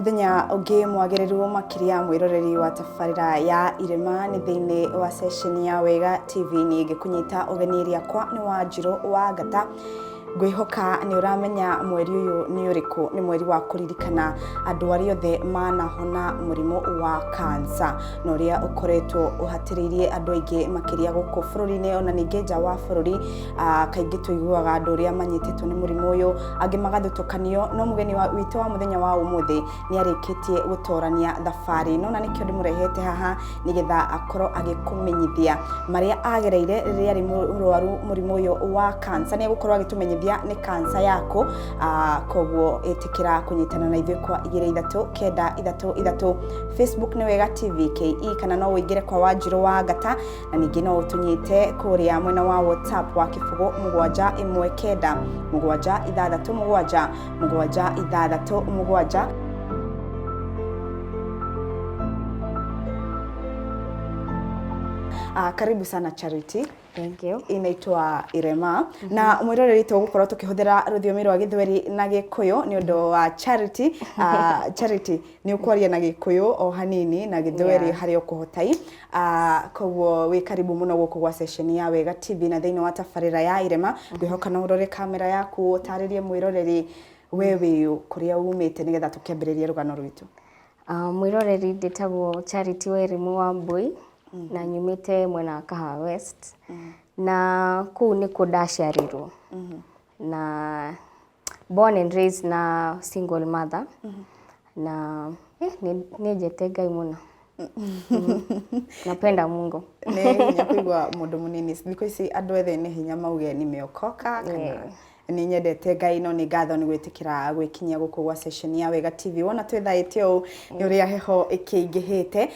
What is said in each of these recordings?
muthenya ungi mwagiriru makiria mwiroreri wa tafarira ya irema ni thiini wa session ya Wega TV ni ngikunyita ugeni riakwa ni Wanjiru wa Ngata ngwihoka ni uramenya mweri uyu ni uriku ni mweri wa kuririkana andu ari othe manahona murimo wa cancer no ria ukoretwo uhatiririe andu aingi makiria guku bururi-ini ona ningi nja wa bururi kaingi tuiguaga andu ria manyitetwo ni murimo uyu angi magathutukanio no mugeni wa witu wa muthenya wa umuthi ni arikitie gutorania thafari no na nikio ndimurehete haha nigetha akoro agikumenyithia maria agereire riria ari murwaru murimo uyu wa cancer ni gukorwo agitumenyithia ni cancer yako koguo etikira kunyitana na ithuĩ kwa 2393 Facebook ni Wega TV KE kana no wingire kwa Wanjiru wa Ngata na ningi no utunyite kuria mwena wa WhatsApp wa kifugo 719 767 karibu sana Charity. Thank you. Inaitwa Irema na mwiroreri tugukorwo tukihuthira ruthiomi rwa Githweri na Gikuyu ni undu wa Charity. Charity ni ukwaria na Gikuyu o hanini na Githweri hari ukuhotai koguo wi karibu muno guku gwa session ya Wega TV na thiini wa tafarira ya Irema ngwihoka no urore kamera yaku utaririe mwiroreri wewe kuria umite nigetha tukiambiriria rugano rwitu. Mwiroreri nditagwo Charity Wairimu wa Mbui na nyumite mwena Kahawa West na kuu ni kudasharirwo na born and raised na single mother na ni jete Ngai muno napenda Mungu ni nyakuigwa mundu munini thikũ ici andu ethe ni hinya mauge ni meokoka kana ni nyendete Ngai no ni ngatho ni gwitikira gwikinyia guku gwa session ya Wega TV wona twithaite u uria heho ikiingihite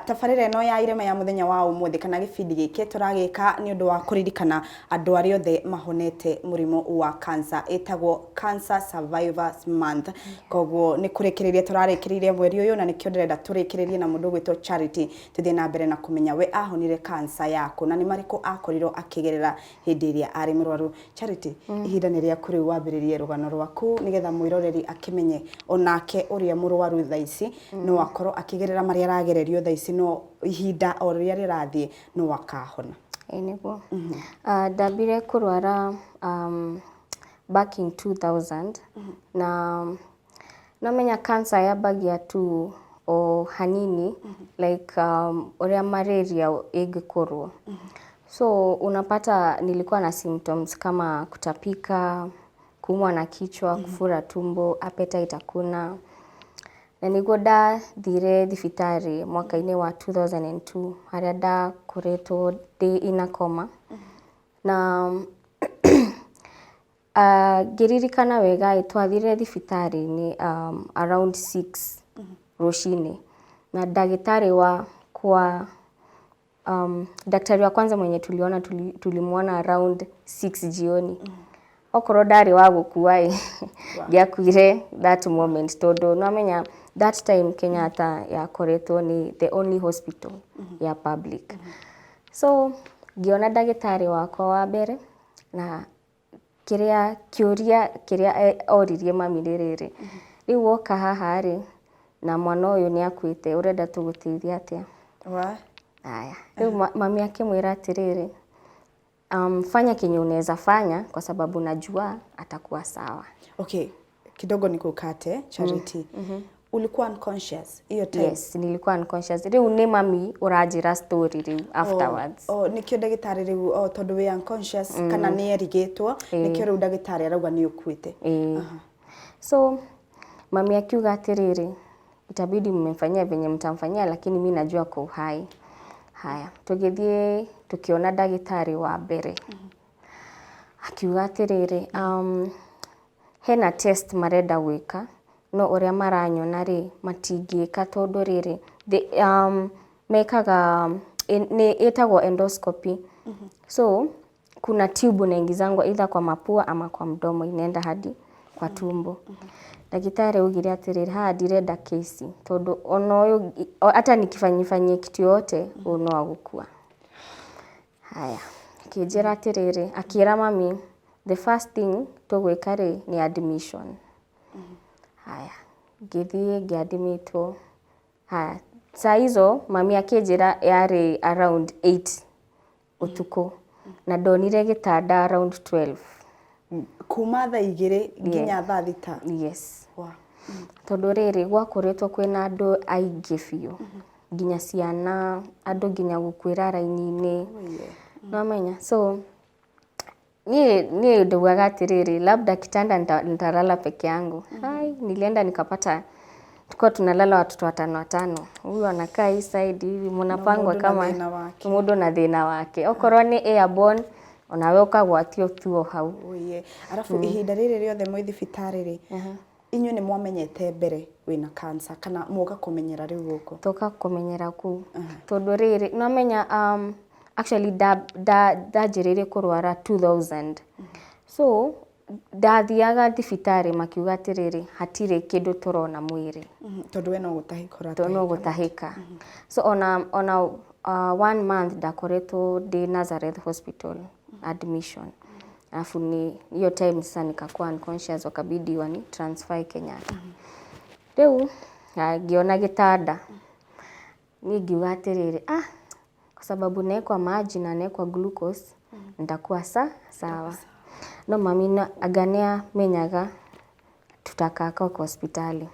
tafarira no ya Irema ya muthenya wa umuthi kana gibindi giki turagika ni undu wa kuririkana andu ari othe mahonete murimo wa cancer etagwo Cancer Survivors Month koguo ni kurekereria turarikiririe mweri uyu na nikio ndirenda turikiririe na mundu gwitwo Charity tuthie na mbere na kumenya we ahonire cancer yako na ni mariko akorirwo akigerera hindi iria ari murwaru. Charity ihindanĩria kuri wambiririe rugano rwaku nigetha mwiroreri akimenye onake uria murwaru thaici no akorwo akigerera maria aragererio thaici no ihinda o ria rirathie no akahona. Niguo ndambire kurwara back in 2000 na namenya cancer yabagia tu o hanini like uria malaria ingikorwo. So unapata nilikuwa na symptoms kama kutapika, kuumwa na kichwa, kufura tumbo, appetite hakuna. Na niguo ndathire thibitari mwaka-ini wa 2002 haria ndakoretwo ndi ina coma. Na ngiririkana wega twathire thibitari ni around 6 rucini na ndagĩtarĩ wa kwa daktari wa kwanza mwenye tuliona tulimuona around 6 jioni. Okorwo ndari wa gukua ngiakuire that moment todo no amenya that time Kenyatta yakoretwo ni the only hospital ya public. So ngiona ndagĩtarĩ wakwa wa mbere na kiuria oririe mami rĩrĩ riu woka haha ri na mwana uyu Nīakuīte urenda tũgũteithia atia. Haya, mami akimwira atiriri fanya kenye unaweza fanya kwa sababu najua atakuwa sawa. Okay, kidogo nikukate Charity. Ulikuwa unconscious hiyo time? Yes, nilikuwa unconscious. Riu ni mami urajira story riu afterwards. Nikio ndagĩtarĩ riu tondu we unconscious kana ni erigitwo nikio riu ndagĩtarĩ arauga ni ukuite. So mami akiuga atiriri itabidi mmemfanyia venye mtamfanyia lakini mimi najua kwa uhai. Haya, tugithie tukiona ndagĩtarĩ wa mbere. Akiuga atiriri hena test marenda gwika no uria maranyona ri matingĩka tondu riri mekaga ni etagwo endoscopy. So kuna tube inaingizangwa either kwa mapua ama kwa mdomo inaenda hadi kwa tumbo. Ndagĩtarĩ ugire atiriri ha ndirenda kesi tondu ono uyu hata nikifanyifanyia kitu yote no agukua. Haya, kijira atiriri akira mami the first thing tugwika ri ni admission. Haya, ngĩthiĩ ngĩadmitwo. Haya, saa hizo mami akĩnjĩra yarĩ around 8 ũtukũ na ndonire gĩtanda around 12. Kuma thaa 2 nginya thaa 6. Yes. Wow. Tondũ rĩrĩ gwakoretwo kwĩna andũ aingĩ biũ. Nginya ciana, andũ nginya gũkuĩra raini-inĩ. Namenya. So ni ndugaga atiriri labda kitanda nitalala peke yangu. Nilienda nikapata tuko tunalala watoto 5. Huyu anakaa hii side hivi mnapangwa kama mudo na thina wake. Okorwo ni airborne onawe ukagwatio tuo hau. Arafu ihinda rĩrĩ rĩothe mwĩ thibitarĩ inyuĩ nĩ mwamenyete mbere wĩna cancer kana muga kũmenyera rĩu gũkũ? Toka kũmenyera kũu. Tondũ rĩrĩ nomenya actually ndanjĩrĩirie kũrwara 2000. So ndathiaga thibitarĩ makiuga atiriri hatirĩ kĩndũ tũrona mwĩrĩ. Tondũ we no gũtahĩka ũratahĩka. Tondũ no gũtahĩka. So ona 1 month ndakoretwo ndi Nazareth Hospital admission. Alafu ni hiyo time sasa nikakuwa unconscious wakabidi wani transfer Kenyatta. Rĩu ngiona gĩtanda. Ngiuga atiriri kwa sababu naekwa maji na naekwa glucose nitakuwa sawa. No mami agania menyaga tutakaa kwa hospitali.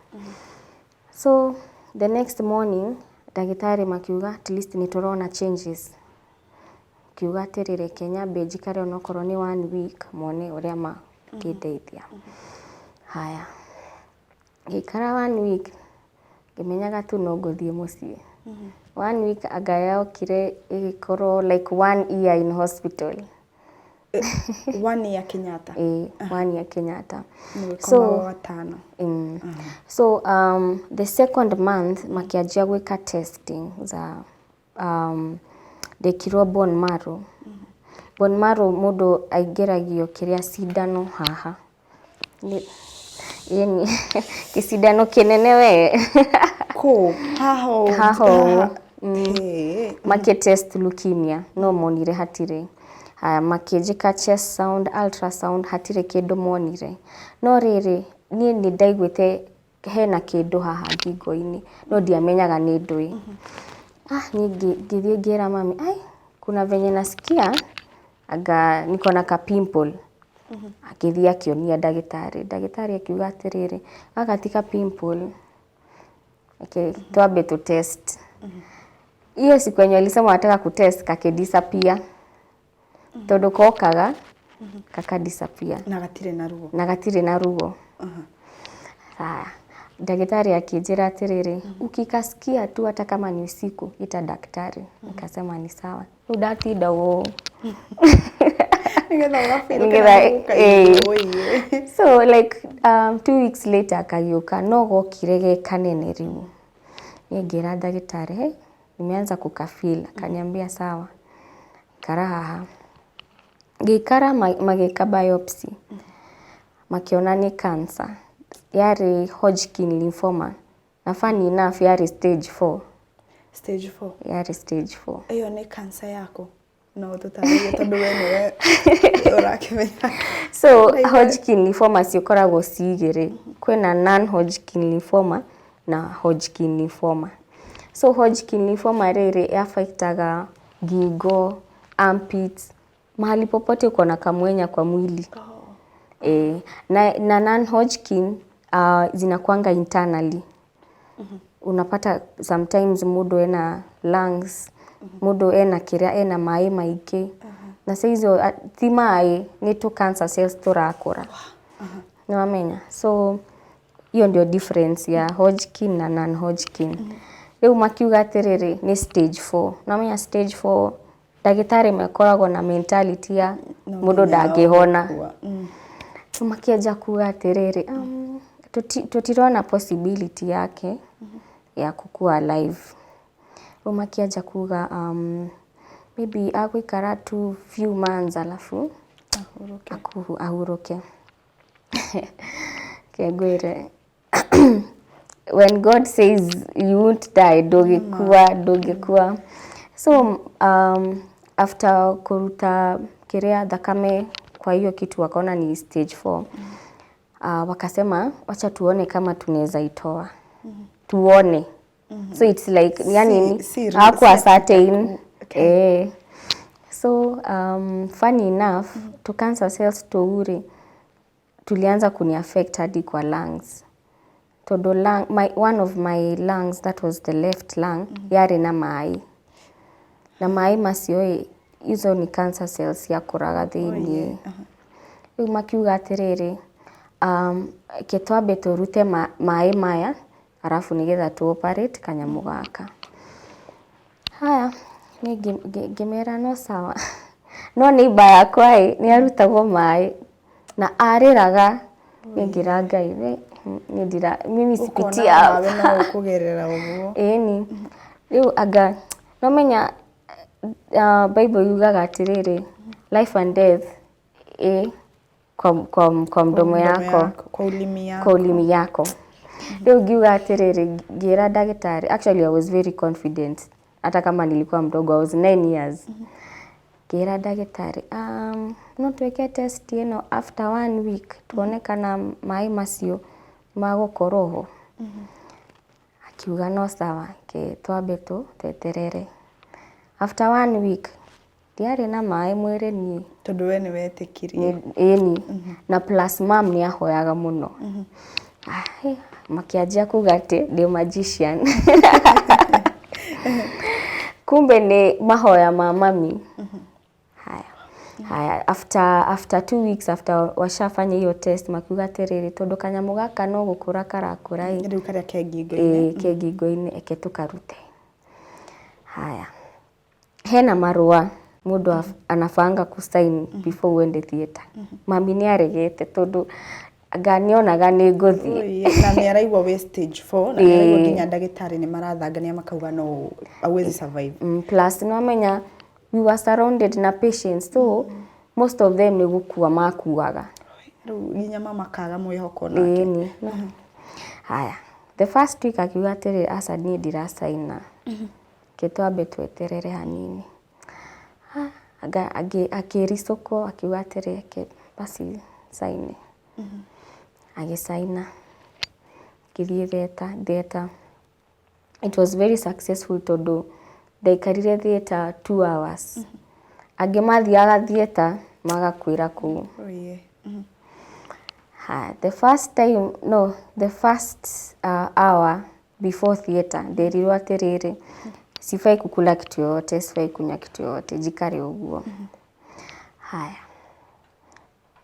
So the next morning ndagĩtarĩ makiuga at least nĩtũrona changes. Kiuga atiriri Kenya njikare onokorwo ni 1 week mone ũrĩa mangĩndeithia. Haya. Ngĩikara 1 week ngĩmenyaga tu no ngũthiĩ mũciĩ. 1 week agaya okire igikorwo like 1 year in hospital. 1 year Kenyatta. 1 year Kenyatta. So the second month makianjia gwĩka testing za ndekirwo bone marrow. Bone marrow mũndũ aingĩragio kĩrĩa cindano haha. Yani kĩcindano kĩnene we. Haho. Makitest leukemia no monire hatirĩ. Makĩnjĩka chest sound, ultrasound hatirĩ kĩndũ monire. No rĩrĩ niĩ nĩ ndaiguĩte hena kĩndũ haha ngingo-inĩ no ndiamenyaga nĩ ndũĩ. Ngĩthiĩ ngĩra mami kuna venye nasikia aga niko na ka pimple. Akĩthiĩ akĩonia ndagĩtarĩ akiuga atiriri gaka ti ka pimple. Okay, twambe tu test. Hiyo siku yenye alisema ataka kutest kakidisappear. Tondũ kokaga kakadisappear. Na gatirĩ na ruo. Ndagĩtarĩ akĩnjĩra atiriri ukikasikia tu hata kama ni usiku ita daktari. Nikasema ni sawa. Ndatinda wo. So like 2 weeks later akagĩũka no gokire kanene riu. Ngĩra ndagĩtarĩ nimeanza kukafeel. Akaniambia sawa. Kara haha. Ngĩikara magĩka biopsy. Makiona ni cancer. Yari Hodgkin lymphoma. Na funny enough yari stage 4. Stage 4? Yari stage 4. Iyo ni cancer yako? No tutarie tondu we niwe urakimenya. So Hodgkin lymphoma cikoragwo cigĩrĩ. Kwĩna non-Hodgkin lymphoma na Hodgkin lymphoma. So Hodgkin lymphoma rĩrĩ affectaga ngingo, armpits, mahali popote uko na kamwenya kwa mwili. Na non-Hodgkin zinakuanga internally. Unapata sometimes mũndũ ena lungs, mũndũ ena kĩrĩa ena maĩ maingĩ. Na hizo ti maĩ ni tu cancer cells tũrakũra. Nĩwamenya. So hiyo ndio difference ya Hodgkin na non-Hodgkin. Rĩu makiuga atiriri ni stage 4. Namenya stage 4 ndagĩtarĩ makoragwo na mentality ya mũndũ ndangĩhona. Makianjia kuuga atiriri tutirona possibility yake ya kukua alive. Makianjia kuuga maybe agũikara tu few months alafu ahuruke. Kegwire when God says you won't die ndũgĩkua. So after kuruta kiria thakame kwa hiyo kitu wakaona ni stage 4. wakasema wacha tuone kama tunaweza itoa. Tuone. So it's like yani hakuwa certain. Okay. So funny enough to cancer cells toure tulianza kuni affect hadi kwa lungs. Todo lung, one of my lungs, that was the left lung, yari na mai. Na mai macio hizo ni cancer cells ya kuraga thini. Makiuga atiriri ketwabe turute mai maya arafu nigetha tu operate kanyamu gaka. Haya ni gemera no sawa. No neighbor yakwa ni arutagwo mai na ariraga ngira Ngai mimi sipitia hapo na kugerera uguo. Ni riu aga no menya Bible yugaga atiriri life and death kwa mdomo yako, kwa ulimi yako. Riu ngiuga atiriri ngira ndagĩtarĩ, actually I was very confident hata kama nilikuwa mdogo, I was 9 years. Ngira ndagĩtarĩ no tweke test ino after 1 week tuone kana mai macio magũkorwo ho. Akiuga no sawa, ke twambe tu teterere. After 1 week diari na mai mwere ni tondu we ni wetikirie na plus mam ni ahoyaga muno. Makianjia kuga ati ndi magician. Kumbe ni mahoya ma mami. Haya after 2 weeks after washafanya hiyo test makiuga terere tondu kanyamu gaka no gukura karakura riu karia kengingo-ini kengingo-ini eke tukarute. Haya hena marua mundu anafanga kusign before uende theater. Mami ni aregete tondu nganionaga ni nguthie na ni araigwa we stage 4 na ni araigwa nginya ndagĩtarĩ ni marathangania makauga no awezi survive. Plus no amenya we were surrounded na patients, so most of them ni gukua makuaga. Nginya mama kaga mwihoko nake. Haya the first week akiuga atiriri asa ni ndirasaina. Ketwambe tweterere hanini. Akirisoko akiuga atiriri ke basi saini. Agisaina. Kithie theater. It was very successful tondu ndaikarire theater 2 hours. Agimathiaga theater magakwira ku. The first hour before theater nderirwo atiriri sifai kukula kitu yote, sifai kunywa kitu yote, jikare uguo. Haya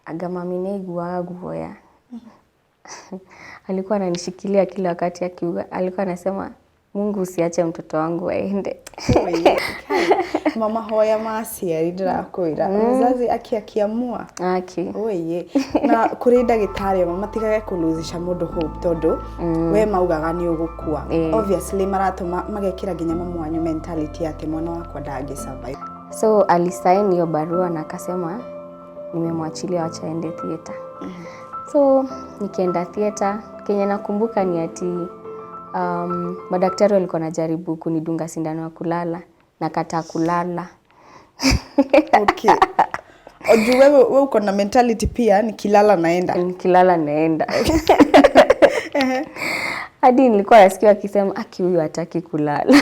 aga mami neiguaga guoya. Alikuwa ananishikilia kila wakati akiuga, alikuwa anasema Mungu usiache mtoto wangu aende. Mama hoya maciari ndirakwira mzazi akiamua oye na kuri ndagĩtarĩ matigage kuluzica mundu hope tondu we maugaga ni ugukua. Obviously maratuma magekira nginya mamwanyu mentality ati mwana wakwa ndangi survive. So alisign hiyo barua na akasema nimemwachilia acha aende theater. So nikaenda theater. Kenya nakumbuka ni ati madaktari walikuwa najaribu kunidunga sindano ya kulala na kataa kulala. Okay. Oju wewe uko na mentality pia nikilala naenda. Nikilala naenda. Hadi nilikuwa nasikia akisema aki huyu hataki kulala.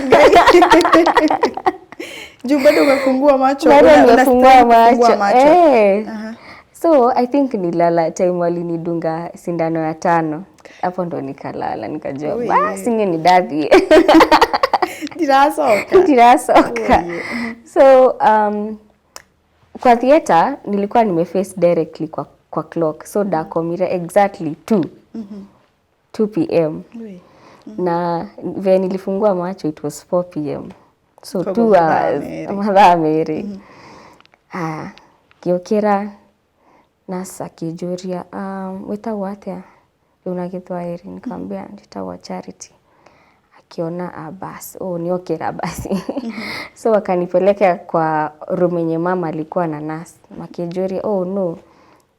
Juu bado umefungua macho. Umefungua macho. So I think nilala time walinidunga sindano ya 5. Hapo ndo nikalala nikajua basi ni dadhi. Ndirasoka. So kwa theater nilikuwa nimeface directly kwa clock. So ndakomire exactly 2 p.m. Na vile nilifungua macho it was 4 p.m. So 2 hours mathaa merĩ. Giokera nasa kijuria wetagwo Atia una Gĩthwaĩri nikamwambia nditagwo Charity. Akiona basi niokera basi. So wakanipeleka kwa room yenye mama alikuwa na nurse. Makijuria no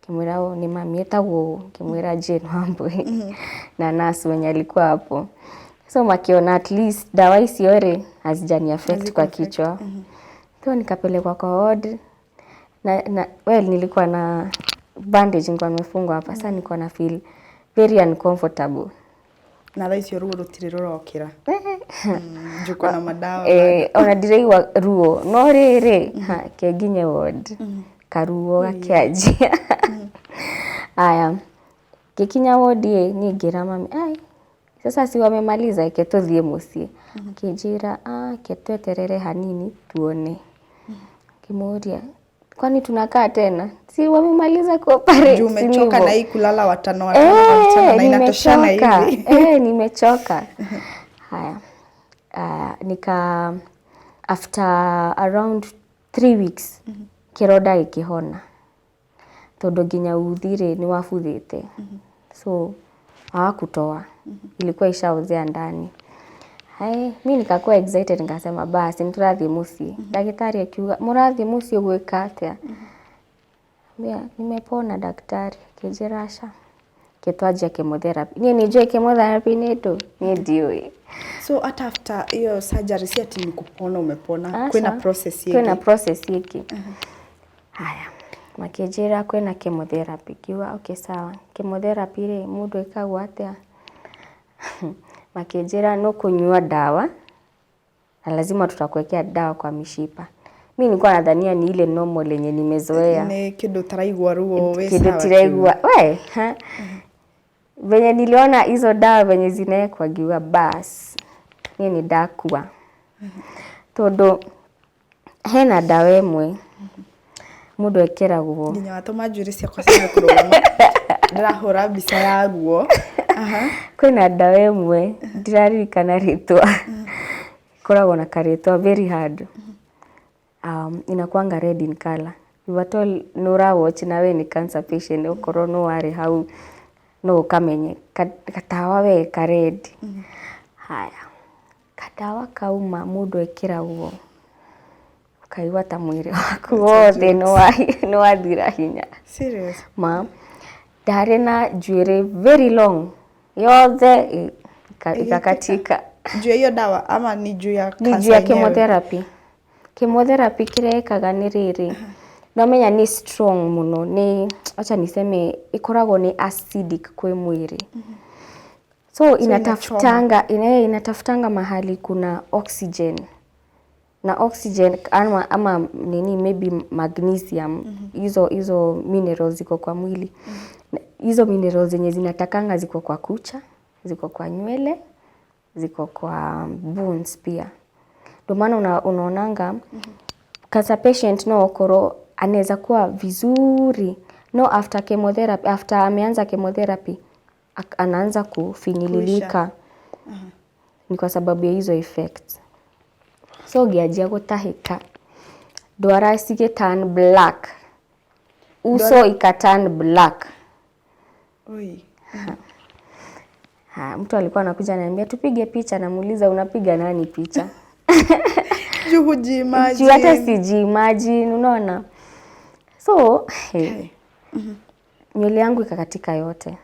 kimwira ni mami etagwo kimwira Jane Wambui na nurse wenye alikuwa hapo. So makiona at least dawa isiore hazijani affect kwa kichwa. So nikapelekwa kwa ward na nilikuwa na bandage nilikuwa nimefungwa hapa. Sasa niko na feel very uncomfortable. Na raisi ruo rutire rurokira. Juko na madawa. Ona ndireigwa ruo. No riri kenginye ward. Karuo gakianjia. Aya. Gikinya ward ni ngira mami. Ai. Sasa si wamemaliza ke tuthie mucii. Kijira ke tweterere hanini tuone. Kimuria. Kwani tunakaa tena? Si wamemaliza kuoperate. Umechoka na hii kulala watano na inatoshana hivi. Nimechoka. Haya. After around 3 weeks kiroda ikihona. Tondu nginya uthire ni wabuthite. So hawakutoa. Ilikuwa ishaozea ndani. Mimi nikakuwa excited nikasema basi niturathie mucii. Ndagĩtarĩ akiuga murathie mucii gwika atia? Nimepona daktari. Kijira aca. Kitwanjia chemotherapy. Ni nijue chemotherapy ni ndo ni ndioi. So after hiyo surgery si ati nikupona umepona. Kwina process yake. Kwina process yake. Haya. Makijira kwina chemotherapy. Kiwa okay sawa. Chemotherapy ri mundu ekagwo atia? Makijira no kunywa dawa. Na lazima tutakuwekea dawa kwa mishipa. Mimi nilikuwa nadhania ni ile normal yenye nimezoea. Ni kido taraigwa ruo wewe sawa. Kido taraigwa. Venye niliona hizo dawa venye zinawekwa giwa bas. Ni dakua. Todo hena dawa imwe. Mundu ekiragwo. Nginya watoma njuri cia kwa cia kurugama. Ndirahura mbica ya ruo. Kwina dawa imwe ndiraririkana ritwa. Koragwo na karitwa very hard. Inakuanga red in color. You were told Nora watch na we ni cancer patient ukoro no wari hau no kamenye katawa we ka red. Haya. Katawa kauma mundu ekiragwo. Kaigwa ta mwiri waku wothe no wathira hinya. Serious? Ma ndari na njuire very long. Yothe ikakatika. Juu hiyo dawa ama ni juu ya cancer? Ni juu ya chemotherapy. Chemotherapy kirekaga ni riri. No menya ni strong muno, ni acha niseme ikoragwo ni acidic kwe mwiri. So inatafutanga mahali kuna oxygen. Na oxygen ama nini maybe magnesium, hizo minerals ziko kwa mwili. Hizo minerals zenye zinatakanga ziko kwa kucha, ziko kwa nywele, ziko kwa bones pia. Ndio maana unaonanga cancer patient no okoro anaweza kuwa vizuri no after chemotherapy, after ameanza chemotherapy anaanza kufinyililika. Ni kwa sababu ya hizo effects. So giajia gutahika ndwara sige turn black, uso ikaturn black. Oi. Mtu alikuwa anakuja ananiambia tupige picha, namuuliza unapiga nani picha? Juhujimaji. Hata sijiimagine, unaona. So nywele yangu ikakatika yote.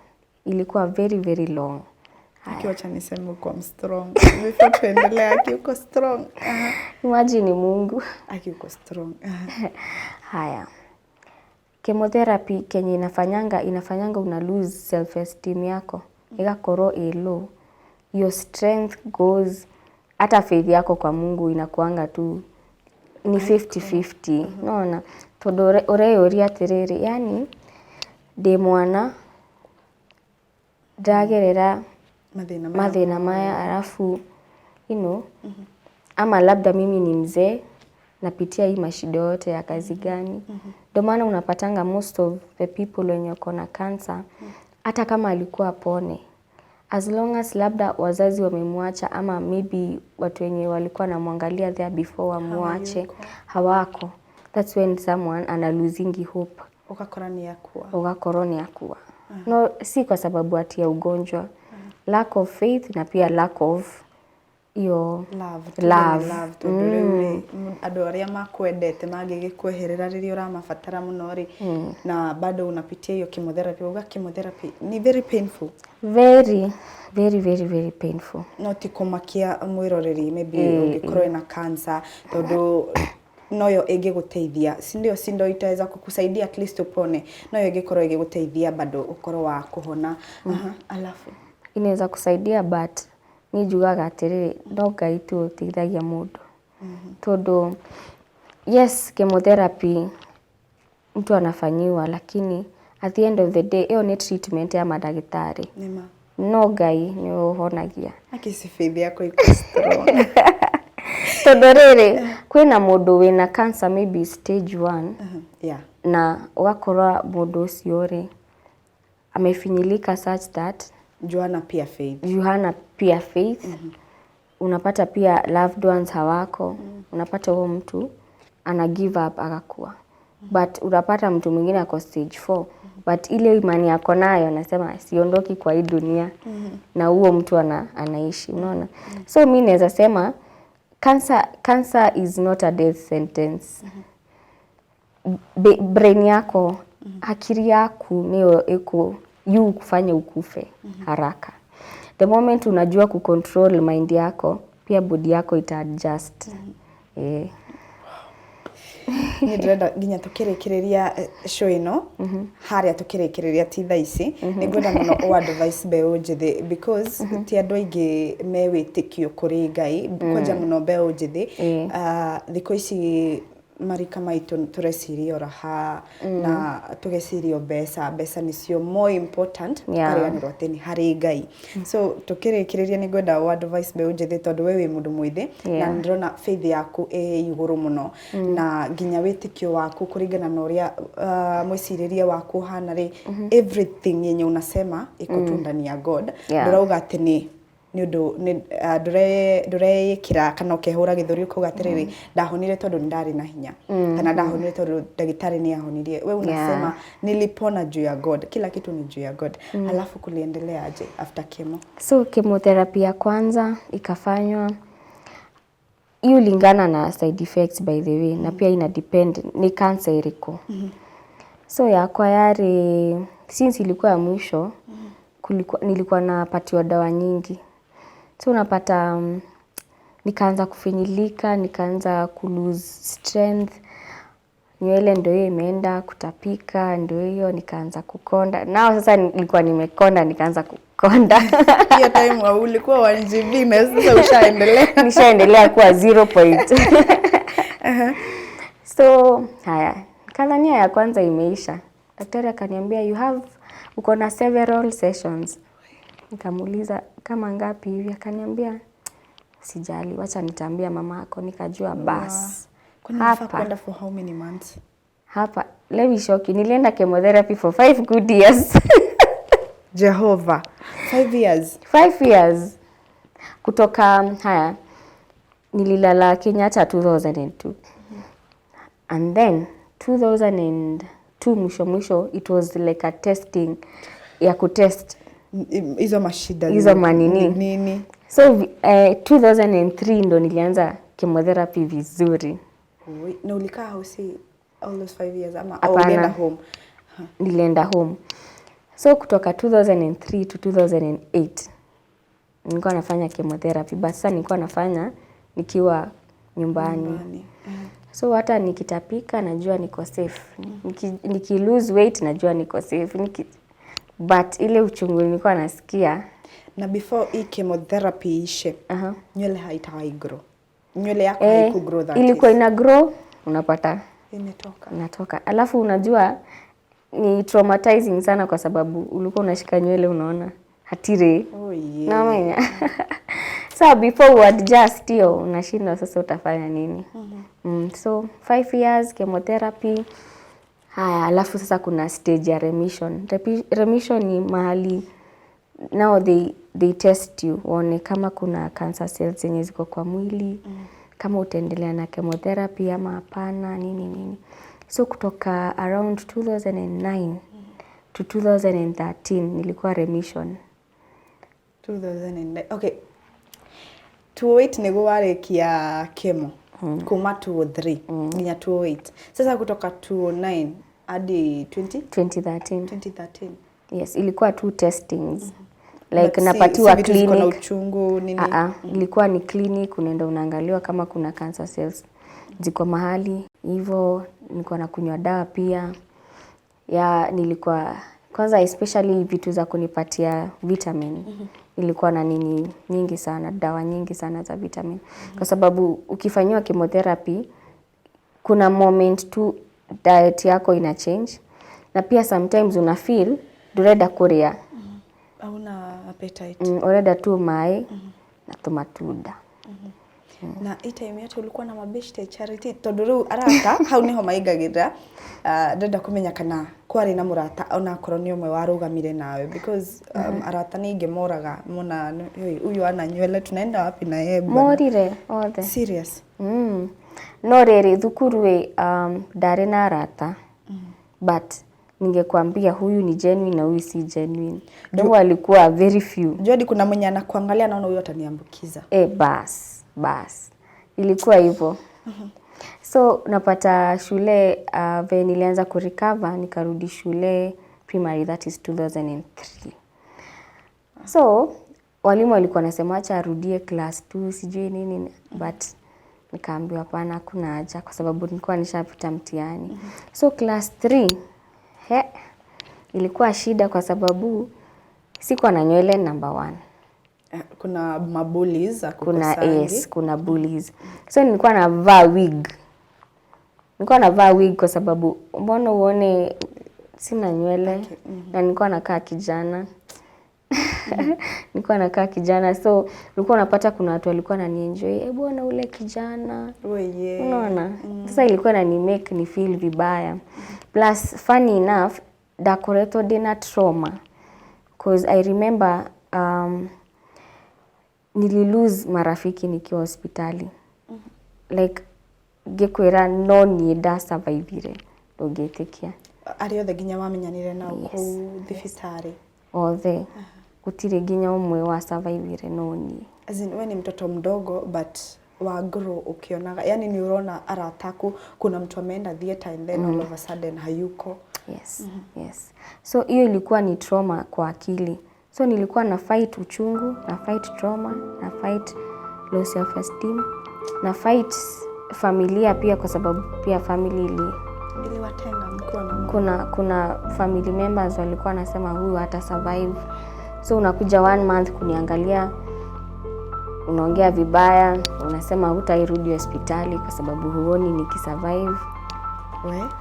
Ilikuwa very very long. Akiwacha niseme uko strong. Before tuendelea uko strong. Imagine Mungu. Uko strong. Haya. Chemotherapy kenye inafanyanga una lose self esteem yako. Igakoro low. Your strength goes, hata faith yako kwa Mungu inakuanga tu ni 50-50. Unaona? Todo oreyoria terere, yani de mwana ndagerera mathina maya alafu ama labda mimi ni mzee napitia hii mashida yote ya kazi gani. Ndio maana unapatanga most of the people wenye wako na cancer hata kama alikuwa pone, as long as labda wazazi wamemwacha ama maybe watu wenye walikuwa namwangalia there before wamwache hawako, that's when someone ana losing hope. Ugakora ni akua. No, si kwa sababu ati ya ugonjwa. Lack of faith na pia lack of your love. Ado aria makwendete magigikweherera riria uramabatara muno ri na bado unapitia hiyo chemotherapy. Uga chemotherapy ni very painful. Very very very very painful. Not kumakia mwiroreri maybe ungikorwo na cancer todo noyo ingĩgũteithia sindo itaweza kukusaidia at least upone noyo ingĩkorwo igĩgũteithia bado ukorwo wa kuhona alafu inaweza kusaidia but ni jugaga atiriri no Ngai tu uteithagia mundu tondu yes chemotherapy mtu anafanyiwa lakini at the end of the day hiyo ni treatment ya madagitari no Ngai ni uhonagia akisifithia yako iko strong tondu riri kwina mundu wina cancer maybe stage 1 na ugakorwa mundu ucio ri amefinyilika such that Johanna pia faith unapata pia loved ones hawako unapata huo mtu ana give up akakua but unapata mtu mwingine ako stage 4 but ile imani yako nayo anasema siondoki kwa hii dunia na huo mtu anaishi unaona so mimi naweza sema cancer is not a death sentence brain yako akili yako niyo iko kufanya ukufe haraka the moment unajua kucontrol mind yako pia body yako ita adjust ni ndĩrenda nginya tukirekereria show ino haria tukirekereria ti thaa ici ni ngwenda muno o advice beũ njithi because ti andu aingi mewitikio kuri Ngai kwanja muno beũ njithi thikũ ici marika maitu tureciria raha na tugeciria mbeca nicio more important kariganirwo teni hari Ngai so tukirekereria ni ngwenda o advice beũ njithi tondu we wi mundu mwithi na ndrona faith yaku iguru muno na nginya witikio waku kuringana na uria mwiciriria waku hana ri everything yenye unasema ikutundania God ndirauga atini ni undu ndureyikira kana ukehura githuri kuga atiriri ndahonire tondu ndari na hinya kana ndahonire tondu ndagitari ni ahonirie we unasema nilipona juu ya God kila kitu ni juu ya God alafu kuliendelea aje after chemo so chemotherapy ya kwanza ikafanywa hiyo lingana na side effects by the way na pia ina depend ni cancer iriko so ya kwa yari since ilikuwa ya mwisho nilikuwa napatiwa dawa nyingi so unapata nikaanza kufinyilika nikaanza lose strength nywele ndio hiyo imeenda kutapika ndio hiyo nikaanza kukonda nao sasa nilikuwa nimekonda nikaanza kukonda hiyo time ulikuwa 1GB na sasa nishaendelea kuwa 0. So haya kadhania ya kwanza imeisha daktari akaniambia uko na several sessions nikamuuliza kama ngapi hivi akaniambia sijali wacha nitaambia mama yako nikajua bas hapa kwenda for how many months hapa let me shock you nilienda chemotherapy for 5 good years Jehova 5 years kutoka haya nililala Kenyatta 2002 and then 2002 mwisho it was like a testing ya kutest hizo mashida hizo nini so 2003 ndo nilianza chemotherapy vizuri na ulikaa hosi all those 5 years ama ulienda home nilienda home so kutoka 2003 to 2008 nilikuwa nafanya chemotherapy but sasa nilikuwa nafanya nikiwa nyumbani. So hata nikitapika najua niko safe. Niki lose weight najua niko safe. But ile uchungu nilikuwa nasikia na before hii chemotherapy ishe nywele haitawahi grow. Nywele yako haikugrow that ilikuwa ina grow unapata inatoka. Alafu unajua ni traumatizing sana kwa sababu ulikuwa unashika nywele unaona hatire. Oh yeah. Na so before you adjust hiyo unashinda sasa utafanya nini? So 5 years chemotherapy. Haya, alafu sasa kuna stage ya remission. Remission ni mahali now they test you waone kama kuna cancer cells zenye ziko kwa mwili, kama utaendelea na chemotherapy ama hapana nini. So kutoka around 2009 to 2013 nilikuwa remission. 2009. Okay. 2008 niguo warekia chemo. Kuma 2003 nginya 2008. Sasa kutoka 2009 hadi 2013. Yes, ilikuwa two testings. Like napatiwa clinic. Kuna uchungu nini? Ilikuwa ni clinic unaenda unaangaliwa kama kuna cancer cells. ziko mahali hivyo. Nilikuwa nakunywa dawa pia nilikuwa kwanza especially vitu za kunipatia vitamin. Nilikuwa na nini nyingi sana, dawa nyingi sana za vitamin. Kwa sababu ukifanywa chemotherapy kuna moment tu diet yako ina change, na pia sometimes una feel dureda kuria hauna appetite. Ureda tu mai na tumatunda. Na time yote ulikuwa na mabeshte charity tondu riu arata hau niho maigagira ndenda kumenya kana kwari na murata ona korwo ni umwe warugamire nawe, because arata ninge moraga mona huyu ana nywele tunaenda wapi na yeye bwana morire othe serious. No riri thukuru ndari na arata but ningekwambia huyu ni genuine na huyu si genuine. Ndio alikuwa very few. Jodi kuna mwenye anakuangalia naona huyu ataniambukiza. Bas. Ilikuwa hivyo. So napata shule vile nilianza kurecover, nikarudi shule primary, that is 2003. So walimu walikuwa nasema acha arudie class 2 sijui nini, but nikaambiwa hapana, hakuna haja kwa sababu nilikuwa nishapita mtihani. So class 3 ilikuwa shida kwa sababu sikuwa na nywele number 1. Kuna mabullies akukosangi. Kuna bullies. So nilikuwa navaa wig. Kwa sababu mbona uone sina nywele na nilikuwa nakaa kijana. Nilikuwa nakaa kijana, so nilikuwa napata kuna watu walikuwa wananienjoy, bwana ule kijana. Unaona? Sasa ilikuwa make ni feel vibaya. Plus funny enough, dakoreto dina trauma. Because I remember nililose marafiki nikiwa hospitali. Like gekwera no ni da survivire ndogetikia. Ari othe ginya wamenyanire na ku thibitari. Othe gutire ginya umwe wa survivire no ni. As in wewe ni mtoto mdogo but wa grow ukionaga, yani ni unaona arataku kuna mtu ameenda theater and then all of a sudden hayuko. Yes. So hiyo ilikuwa ni trauma kwa akili. So nilikuwa na fight uchungu, na fight trauma, na fight low self esteem, na fight familia pia kwa sababu pia family iliwatenga mkiwa na kuna family members walikuwa nasema huyu hata survive. So unakuja 1 month kuniangalia, unaongea vibaya, unasema hutairudi hospitali kwa sababu huoni nikisurvive.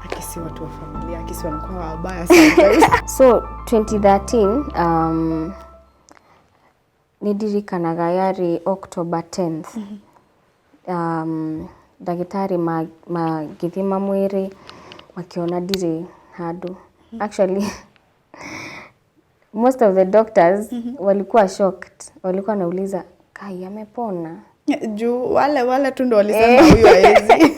Akisi watu wa familia, akisi wanakuwa wabaya sana. So 2013 nidirikanaga yari October 10th. Ndagītari magithima mwiri makiona ndire handu. Actually most of the doctors walikuwa shocked. Walikuwa nauliza kai amepona. Juu wale tu ndo walisema huyu haezi.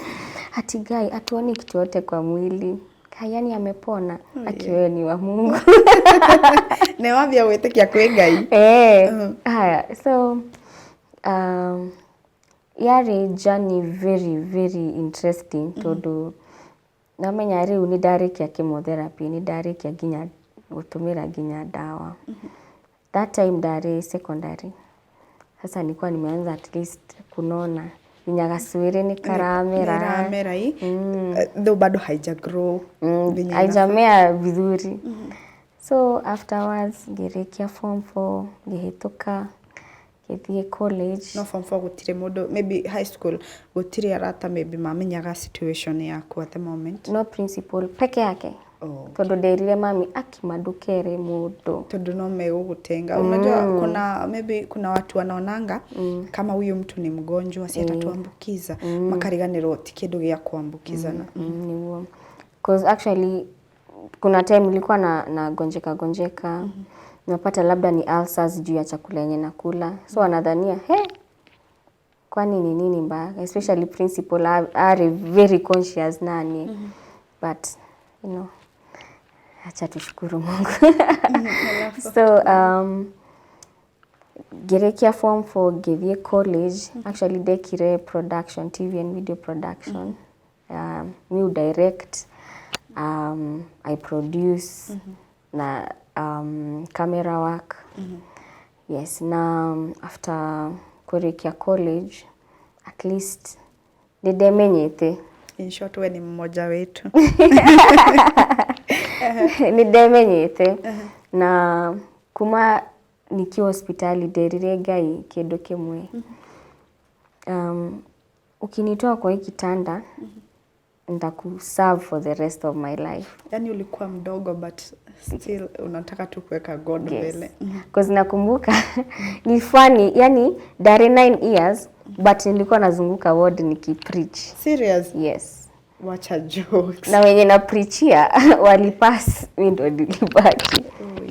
Ati gai atuoni kitu yote kwa mwili. Kayani amepona. Akiwe ni wa Mungu. Ne wabia wetikia kwe gai. Haya. So yari journey very very interesting todo. Namenya riu ni ndarikia chemotherapy, ni ndarikia ginya gutumira ginya dawa. That time ndari secondary. Sasa nilikuwa nimeanza at least kunona. Ninyagasuire ni karamera though bado haija grow haijamea vizuri. So afterwards ngerekia form 4 ngehituka ngithie college. No form 4 gutire mundu, maybe high school gutire arata maybe mamenyaga situation yaku at the moment. No principal peke yake. Tondu nderire mami akimadukere mundu tondu no megugutenga. Unajua kuna maybe kuna watu wanaonanga kama huyu mtu ni mgonjwa si atatuambukiza makariganiro ti kindu gia kuambukizana. Niwo because actually kuna time nilikuwa na gonjeka napata labda ni ulcers juu ya chakula yenye nakula, so wanadhania kwani ni nini mbaya, especially principal are very conscious nani but you know acha tushukuru Mungu. So gerekia form 4 githie college. Actually dekire production, TV and video production. Me direct, I produce na camera work. Yes, na after kurekia college at least Nidemenyete. In short, we ni mmoja wetu. Nidemenyete. Na kuma nikiwa hospitali derire Ngai kindu kimwe. Ukinitoa kwa hii kitanda nitakuserve for the rest of my life. Yani ulikuwa mdogo but still unataka tu kuweka God mbele. Because nakumbuka ni funny, yani dare 9 years but nilikuwa nazunguka ward nikipreach. Serious? Yes. Wacha jokes. Na wenye na preachia walipass, mimi ndo nilibaki.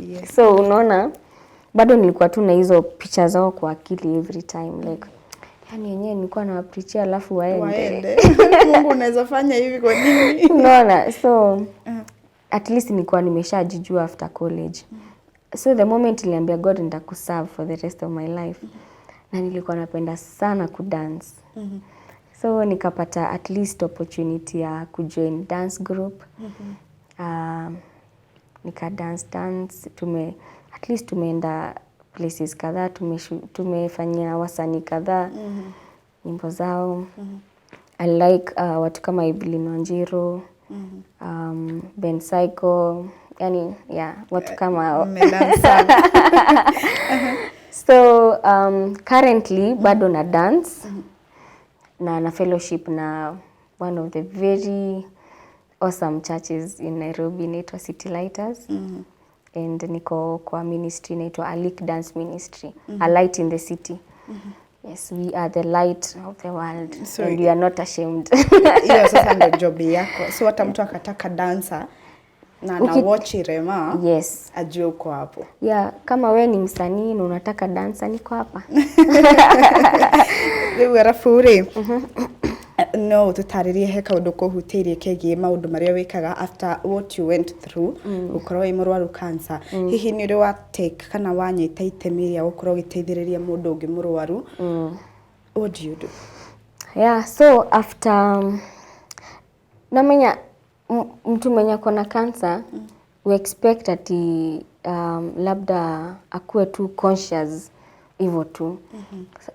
Yes. So unaona bado nilikuwa tu na hizo picha zao kwa akili every time like yani yenyewe nilikuwa na preachia alafu waende. Mungu unaweza fanya hivi kwa nini? Unaona, so at least nilikuwa nimeshajijua after college. So the moment niliambia God nitakuserve for the rest of my life. Na nilikuwa napenda sana kudance. So nikapata at least opportunity ya kujoin dance group. Nika dance at least tumeenda places kadhaa, tumefanyia wasanii kadhaa nyimbo zao. I like watu kama Evelyn Wanjiru, Ben Psycho, yani watu kama So currently bado na dance na fellowship na one of the very awesome churches in Nairobi inaitwa City Lighters. And niko kwa ministry inaitwa Alik Dance Ministry, a light in the city. Yes, we are the light of the world. So and we are not ashamed. Hiyo sasa ndio job yako. So hata mtu akataka dancer na watch Rema. Yes. Ajue uko hapo. Yeah, kama we ni msanii na unataka dancer niko hapa. Wewe rafuri. No, tutaririe heka undu kuhutirie kegie maundu maria wikaga after what you went through ukorwo imurwaru cancer. Hihi ni uri wa take kana wanyita itemi ria ukorwo giteithiriria mundu ungi murwaru. What do you do? Yeah, so after namenya mtu mwenye kona cancer we expect ati labda akue tu conscious hivyo tu.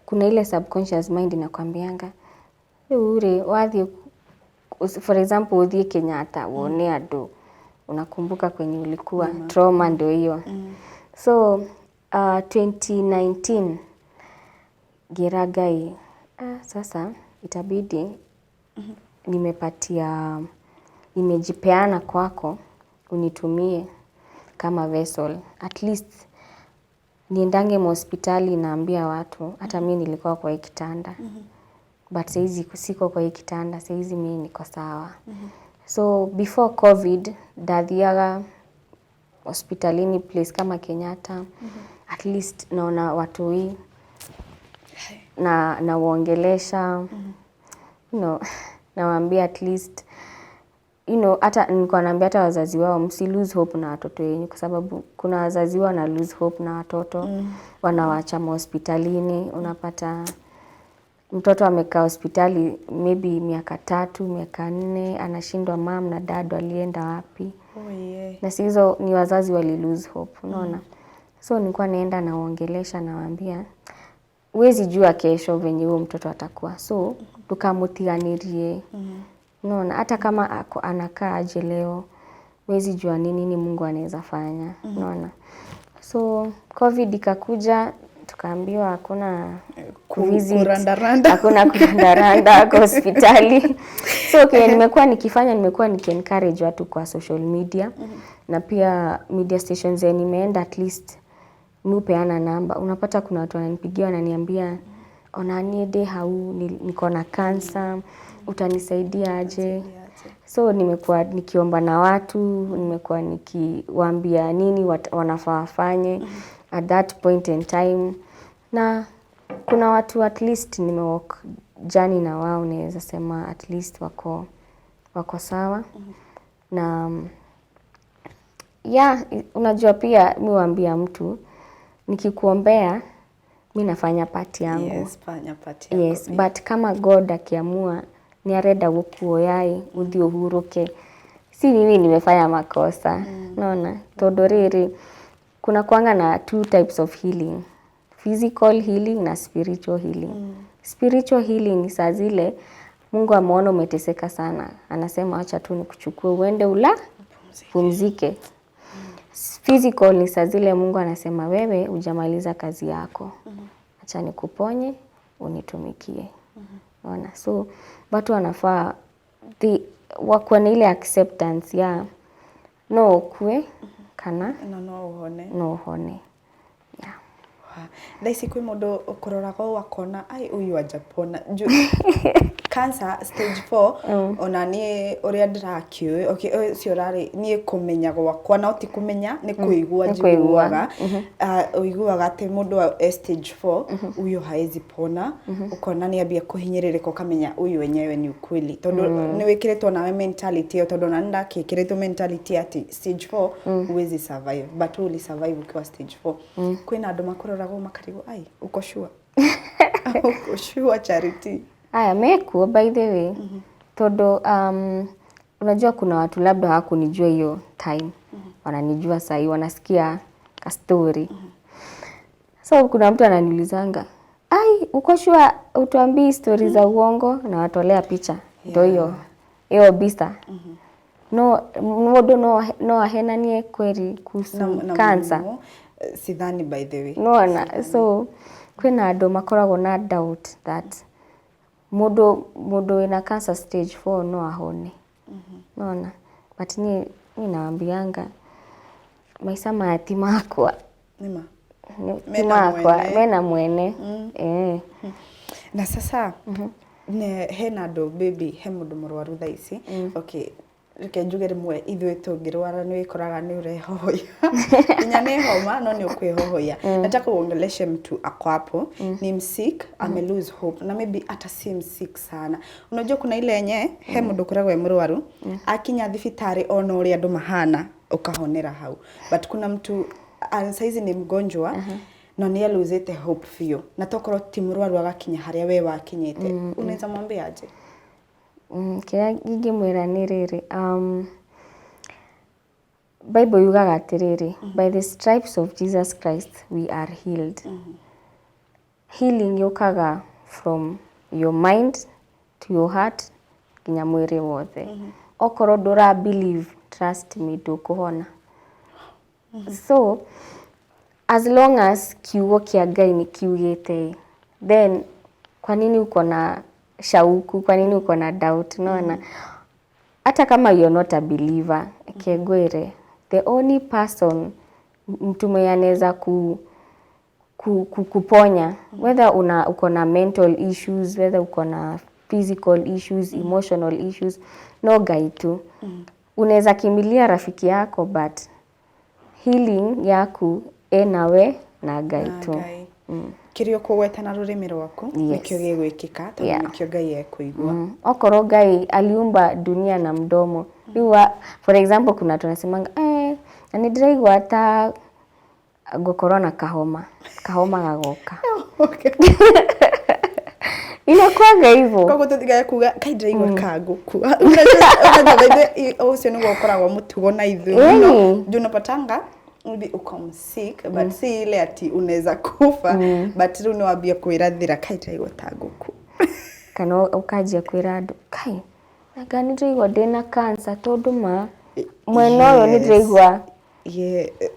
Kuna ile subconscious mind inakwambianga ure wathi, for example uthie Kenyatta wone andu unakumbuka kwenye ulikuwa trauma ndio hiyo. So 2019 Giragai sasa itabidi nimejipeana kwako unitumie kama vessel, at least niendange hospitali naambia watu hata mimi nilikuwa kwa hii kitanda. But saizi siko kwa hii kitanda, saizi mimi niko sawa. So before COVID dathiaga hospitalini place kama Kenyatta. At least naona watu hii na waongelesha. Nawaambia at least hata nilikuwa naambia hata wazazi wao msi lose hope na watoto wenu, kwa sababu kuna wazazi wana lose hope na watoto wanawaacha hospitalini. Unapata mtoto amekaa hospitali maybe miaka 3, miaka 4, anashindwa mom na dad walienda wapi. Na hizo ni wazazi wali lose hope, unaona. So nilikuwa naenda naongelesha nawaambia huwezi jua kesho venye huyo mtoto atakuwa, so tukamutiganirie. Unaona, hata kama anakaa aje leo huwezi jua nini Mungu anaweza fanya. Unaona. So COVID ikakuja, tukaambiwa hakuna kurandaranda, hakuna kurandaranda kwa hospitali. So nimekuwa niki-encourage watu kwa social media na pia media stations nimeenda, at least nupeana namba. Unapata kuna watu wananipigia wananiambia onaniede niko na cancer, utanisaidia aje? So nimekuwa nikiomba na watu, nimekuwa nikiwaambia nini wanafaa wafanye at that point in time. Na kuna watu at least nimewalk journey na wao, naweza sema at least wako sawa. Na unajua pia mimi huambia mtu nikikuombea mimi nafanya part yangu. Yes, fanya part yako. Yes, but kama God akiamua ni arenda gukuoyai uthi uhuruke, si mimi nimefanya makosa. Unaona, todorere kuna kuanga na 2 types of healing, physical healing na spiritual healing. Spiritual healing ni saa zile Mungu ameona umeteseka sana. Anasema acha tu nikuchukue uende pumzike. Physical ni saa zile Mungu anasema wewe hujamaliza kazi yako. Acha nikuponye, unitumikie. Unaona? So watu wanafaa wako na ile acceptance ya no kwe kana no uhone. Yeah. Daisi kwi mundu ukuroraga wakona ai uyu ajapona cancer stage 4 ona ni uria ndirakiui okay cio rari ni kumenya gwakwa na uti kumenya ni kuigua njiguaga uiguaga ati mundu stage 4 uyu haezi pona ukona ni ambia kuhinyiririka ukamenya uyu wenyewe ni ukweli tondu ni wikiritwo nawe mentality tondu na ndakikiritwo mentality ati stage 4 uwezi survive but uli survive ukiwa stage 4 kwina andu makuroraga makarigo ai uko sure uko sure Charity aya mekuo by the way todo unajua kuna watu labda hawakunijua hiyo time wananijua sasa wanasikia ka story so kuna mtu ananiulizanga ai uko sure utuambii stories za uongo na watolea picha ndio hiyo bisa no ahenanie kweli kuhusu cancer sidhani by the way no so kwina andu makoragwo na doubt that mundu ina cancer stage 4 no ahone naona but ni naambianga maisha mati makwa nima mena mwene na sasa ne hena andu baby he mundu murwaru thaa ici okay reke njuge rimwe ithuĩ tũngĩrwara nĩ wĩkoraga nĩ ũrehohoia nginya nĩ homa no nĩ ũkwĩhohoia nataka kuongeleshe mtu ako hapo ni msick ame lose hope na maybe hata si msick sana unajua kuna ile yenye he mundu koragwo e murwaru akinya thibitarĩ ona ũrĩa andũ mahana ukahonera hau but kuna mtu saizi ni mgonjwa no ni aluzete hope fio na tokoro ti murwaru agakinya haria we wakinyete unaweza mwambia aje kaya gigi mwira ni riri Bible yugaga atiriri by the stripes of Jesus Christ we are healed healing yukaga from your mind to your heart kinya mwiri wothe okoro ndura believe trust me ndukuhona so as long as kiugo kia Ngai ni kiugite then kwa nini uko na shauku kwa nini uko na doubt naona hata kama you're not a believer kegwere the only person mtu mwenye anaweza kuponya whether uko na mental issues whether uko na physical issues emotional issues no Ngai tu unaweza kimbilia rafiki yako but healing yaku enawe na Ngai tu kirio kugweta na rurimi rwaku nikio gigwikika tondu nikio Ngai ekuigua okoro Ngai aliumba dunia na mdomo iwa for example kuna tunasemanga ni ndiraigua ata gukorwo na kahoma gagoka okay inakuaga hivyo kogo tutigaye kuga kai ndiraigua kaguku unajua ucio ni gukoragwo mutugo na ithuĩ no junapatanga maybe uko sick but si ile ati unaweza kufa but rĩu niwambia kwĩrathĩra kai ndiraigua taguku kana ukajia kwĩra andu kai naga ni ndiraigua ndina cancer tondu ma mwena uyu ni ndiraigua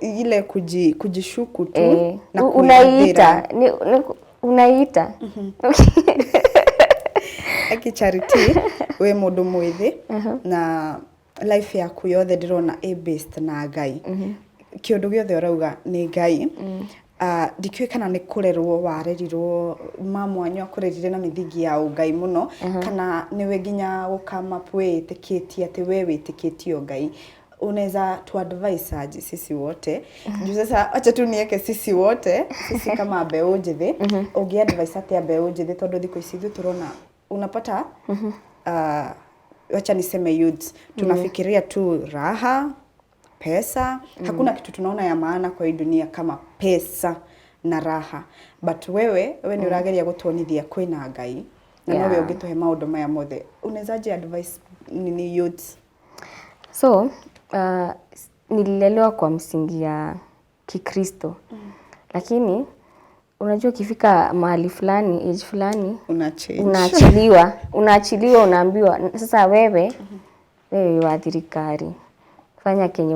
ile kujishuku tu na unaita aki Charity we mundu mwithi na life yaku yothe ndirona based na Ngai kiundu giothe urauga ni Ngai ndikiwe kana ni kurerwo warerirwo mamwanyu akurerire na mithingi ya Ngai muno kana niwe nginya gukama pwetikitie ati we witikitio Ngai unaweza tu advise aje sisi wote juu sasa acha tu niweke sisi wote sisi kama mbeu njithi ungi advise ati mbeu njithi tondu thiko ici thu turona unapata acha niseme youth tunafikiria tu raha pesa hakuna kitu tunaona ya maana kwa hii dunia kama pesa na raha but wewe ni urageria gutuonithia kwina Ngai na nowe ungituhe maundu maya mothe unezaje advice nini youth so nililelewa kwa msingi ya Kikristo lakini unajua ukifika mahali fulani, age fulani, unaachiliwa, unaambiwa sasa wewe waathirikari. Fanya kenye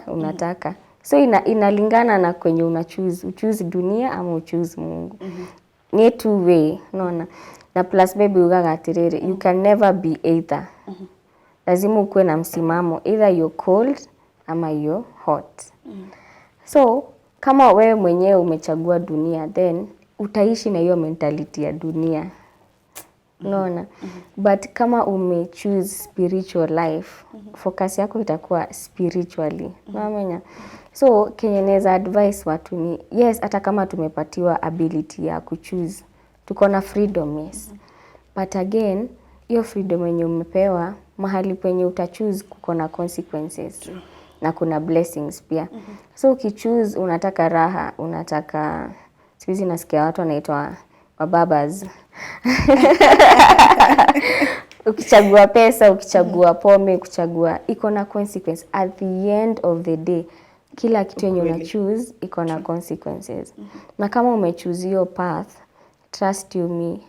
unataka. So inalingana na kwenye uchoose dunia ama uchoose Mungu. Ni two way, unaona. Na plus baby ugaga atiriri, you can never be either. Lazima ukuwe na msimamo, either you're cold ama you're hot. So kama wewe mwenyewe umechagua dunia, then utaishi na hiyo mentality ya dunia. Unaona? But kama choose spiritual life, focus yako itakuwa spiritually. Unaona? So kenye naweza advice watu ni, yes, hata kama tumepatiwa ability ya kuchoose, tuko na freedom, yes. But again, hiyo freedom yenye umepewa, mahali penye utachoose kuko na consequences. Na kuna blessings pia. So ukichoose, unataka raha, unataka, siku nasikia watu wanaitwa mababas. Ukichagua pesa, ukichagua pombe, ukichagua, iko na consequence. At the end of the day, kila kitu yenye una choose iko na consequences. Na kama umechoose hiyo path, trust you me,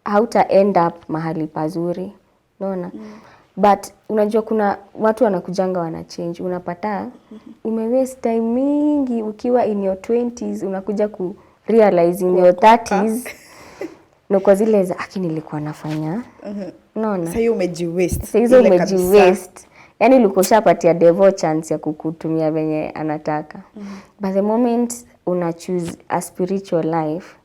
hauta end up mahali pazuri. Unaona? But unajua kuna watu wanakujanga wana change. Unapata umewaste time mingi ukiwa in your 20s, unakuja ku realize in your 30s nuko zile za nilikuwa nafanya. Unaona? Sasa hiyo umejiwaste. Sasa hizo umejiwaste. Yaani ulikoshapatia devil chance ya kukutumia venye anataka. But the moment una choose a spiritual life,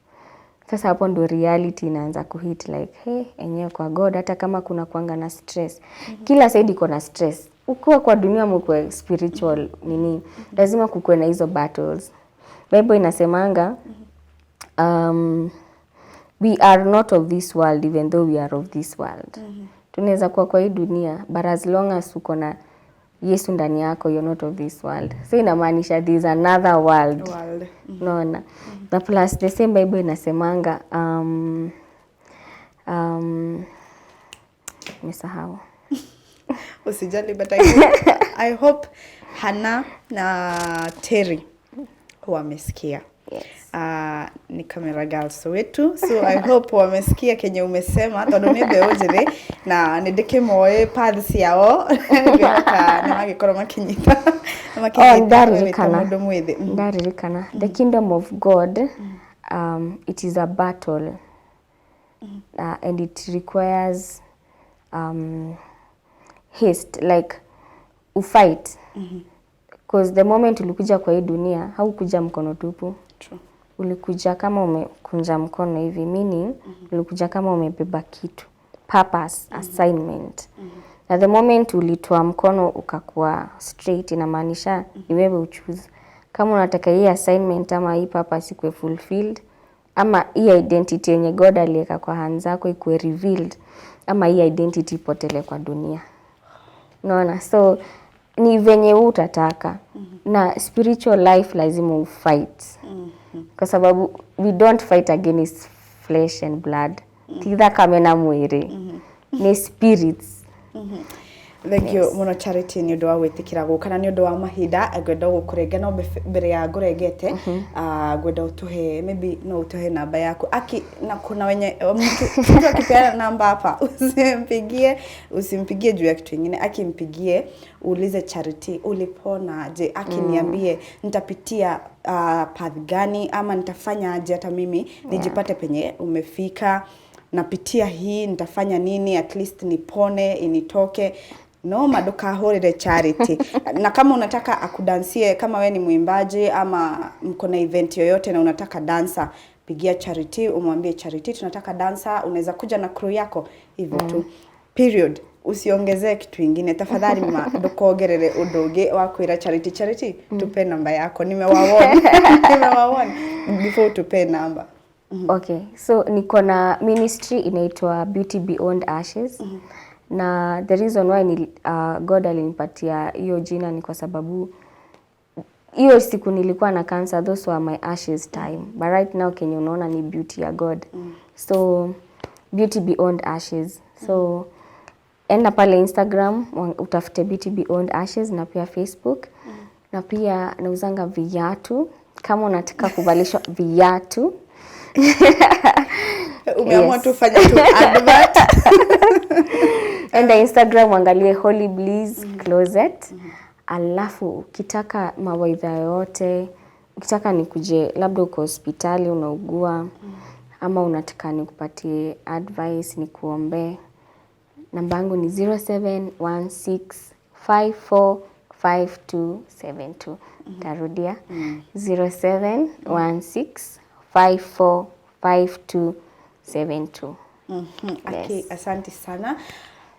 sasa hapo ndo reality inaanza kuhit like, enyewe kwa God, hata kama kuna kuanga na stress. Kila side iko na stress. Ukiwa kwa dunia mkwe spiritual nini, lazima kukuwe na hizo battles. Bible inasemanga, we are not of this world even though we are of this world. Tunaweza kuwa kwa hii dunia, but as long as uko na Yesu ndani yako, you're not of this world. So inamaanisha there is another world. Unaona? Na plus the same Bible inasemanga nimesahau. Usijali, but I hope Hana na Terry wamesikia. Yes. Ni camera girls wetu, so I hope wamesikia kenye umesema tondu ni beojire na ndike moe paths yao beka na magikoro makinyita ndaririkana the kingdom of God, it is a battle, and it requires haste, like ufight, because the moment ulikuja kwa hii dunia haukuja mkono tupu. True. Ulikuja kama umekunja mkono hivi, meaning ulikuja kama umebeba kitu, purpose, assignment. Na the moment ulitoa mkono ukakuwa straight, inamaanisha ni wewe uchoose kama unataka hii assignment ama hii purpose ikuwe fulfilled, ama hii identity yenye God aliweka kwa hands zako ikuwe revealed, ama hii identity ipotele kwa dunia. Unaona? So ni venye utataka. Na spiritual life lazima ufight. Kwa sababu we don't fight against flesh and blood. Titha kame na mwiri. Ni spirits. Thank you muno Charity ni undu wa gwitikira gukana ni undu wa mahinda ngwenda gukurenga no mbere ya ngurengete ngwenda utuhe maybe no utuhe namba yaku na kuna wenye mtu akipeana namba hapa usimpigie juu ya kitu kingine, akimpigie uulize Charity ulipona je, akiniambie nitapitia path gani ama nitafanya aje hata mimi nijipate penye umefika, napitia hii nitafanya nini at least nipone initoke. No maduka horire Charity. Na kama unataka akudansie, kama we ni mwimbaji ama mko na event yoyote na unataka dancer, pigia Charity, umwambie Charity tunataka dancer, unaweza kuja na crew yako hivyo tu. Period. Usiongezee kitu kingine. Tafadhali ndukogerere udoge wakwira Charity tupe namba yako. Nimewaona before tupe namba. Okay. So niko na ministry inaitwa Beauty Beyond Ashes. Na the reason why God alinipatia hiyo jina ni kwa sababu hiyo siku nilikuwa na cancer, those were my ashes time. But right now kenye unaona ni beauty ya God. So Beauty Beyond Ashes. So enda pale Instagram utafute Beauty Beyond Ashes, na pia Facebook. Na pia nauzanga viatu. Kama unataka kuvalishwa viatu Umeamua tufanye tu advert. Enda Instagram angalie Holy Bliss Closet. Alafu ukitaka mawaidha yote, ukitaka nikuje labda uko hospitali unaugua ama unataka nikupatie advice nikuombe, namba yangu ni 0716545272. Tarudia 0716545272. Okay, asante sana.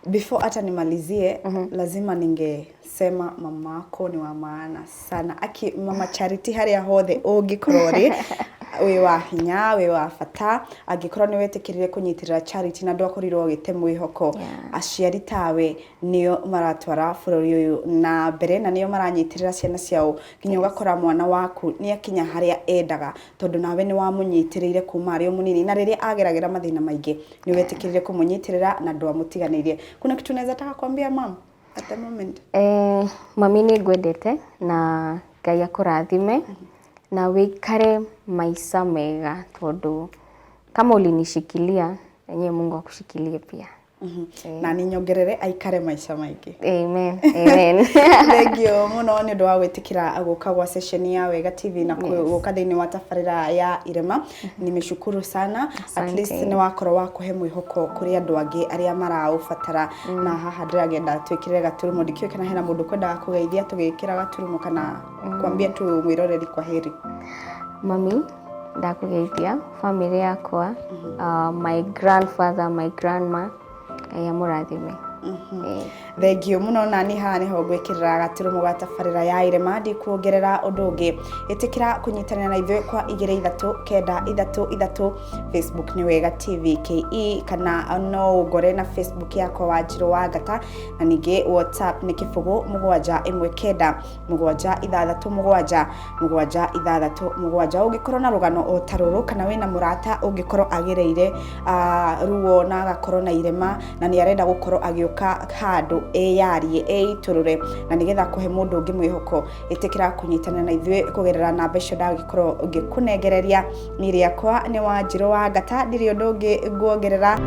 Before hata nimalizie, lazima ningesema mamako ni wa maana sana. Aki mama Charity haria hothe ungikorori we wa hinya, we wa fata, agikorwo ni wetikirire kunyitirira Charity na ndwakorirwo gite mwihoko, aciari tawe nio maratwara bururi uyu na mbere na nio maranyitirira ciana ciao, nginya ugakora mwana waku ni akinya haria endaga tondu nawe ni wamunyitirire kuma ari munini, na riria ageragira mathina maingi ni wetikirire kumunyitirira na ndwamutiganirie. Kuna kitu naweza taka kuambia mama at the moment? Mami ni ngwendete na Ngai akurathime na wikare maisha mega tondu kama ulinishikilia yenyewe Mungu akushikilie pia. Na ninyongerere aikare maisha maingi. Amen. Amen. Thengio muno ni ndu wa gwitikira guka gwa session ya Wega TV na guka thiini wa tabarira ya Irema. Nimeshukuru sana. At least ni wakorwo wa kuhe mwihoko kuri andu angi aria maraubatara na haha ndiragenda twikirire gaturumo ndikio kana hena mundu kwenda kugeithia tugikira gaturumo kana kwambia tu mwiroreri kwa heri. Mami, ndakugeithia family yakwa, my grandfather, my grandma, Ngai amurathime. Thengio muno na ni haha niho gwikirira gaturumo gwa tabarira ya Irema. Ndikuongerera undu ungi, itikira kunyitanira na ithuĩ kwa 2393 Facebook ni Wega TV KE, kana no ngore na Facebook yakwa Wanjiru wa Ngata, na ningi WhatsApp ni kibugu 71967 ungikorwo na rugano o taruru kana wina murata ungikorwo agireire ruo na agakorwo na irema na ni arenda gukorwo agioka handu yarie eiturure na nigetha kuhe mundu ungi mwihoko, itikira kunyitana na ithuĩ kugerera namba icio ndagikorwo ngikunengereria. Nĩriakwa ni Wanjiru wa Ngata, ndiri undu ungi nguongerera.